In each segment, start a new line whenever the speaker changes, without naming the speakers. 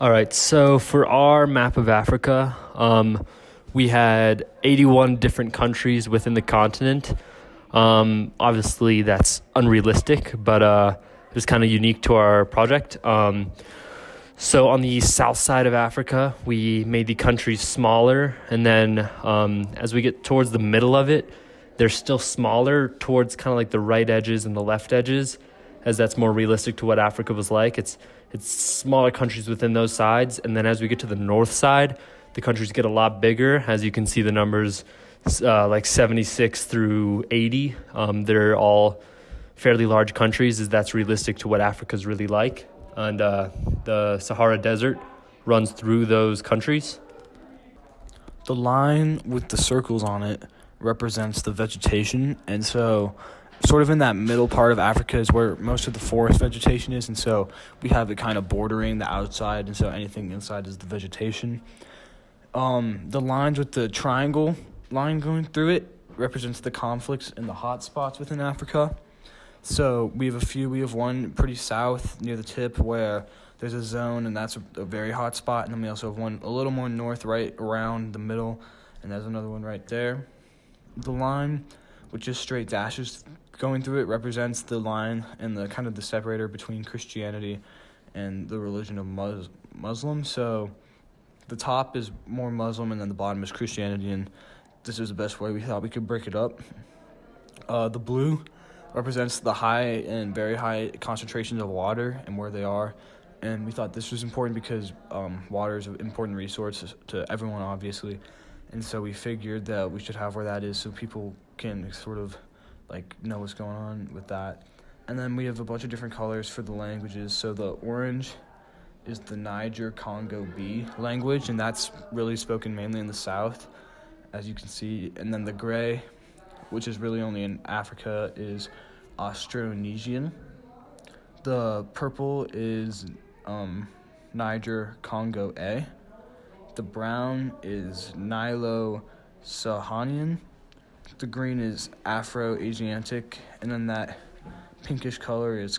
All right, so for our map of Africa, we had 81 different countries within the continent. Obviously, that's unrealistic, but it was kind of unique to our project. So on the south side of Africa, we made the countries smaller, and then as we get towards the middle of it, they're still smaller towards kind of like the right edges and the left edges, as that's more realistic to what Africa was like. It's smaller countries within those sides, and then as we get to the north side, the countries get a lot bigger. As you can see, the numbers like 76 through 80, they're all fairly large countries, as that's realistic to what Africa's really like. And the Sahara Desert runs through those countries.
The line with the circles on it represents the vegetation, and so sort of in that middle part of Africa is where most of the forest vegetation is, and so we have it kind of bordering the outside, and so anything inside is the vegetation. The lines with the triangle line going through it represents the conflicts and the hot spots within Africa. So we have one pretty south near the tip where there's a zone, and that's a very hot spot, and then we also have one a little more north right around the middle, and there's another one right there. The line with just straight dashes going through it represents the line and the kind of the separator between Christianity and the religion of Muslim. So the top is more Muslim, and then the bottom is Christianity, and this is the best way we thought we could break it up. The blue represents the high and very high concentrations of water and where they are, and we thought this was important because water is an important resource to everyone, obviously, and so we figured that we should have where that is so people can sort of like know what's going on with that. And then we have a bunch of different colors for the languages. So the orange is the Niger-Congo B language, and that's really spoken mainly in the south, as you can see. And then the gray, which is really only in Africa, is Austronesian. The purple is Niger-Congo A. The brown is Nilo-Saharian. The green is Afro-Asiatic, and then that pinkish color is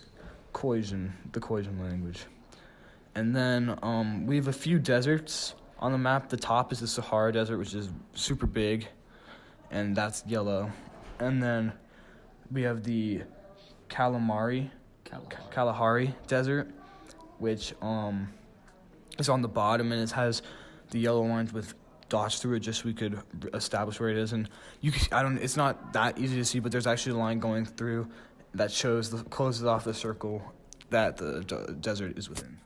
Khoisan, the Khoisan language. And then we have a few deserts on the map. The top is the Sahara Desert, which is super big, and that's yellow. And then we have the Kalahari Desert, which is on the bottom, and it has the yellow lines with dots through it just so we could establish where it is. And it's not that easy to see, but there's actually a line going through that closes off the circle that the desert is within.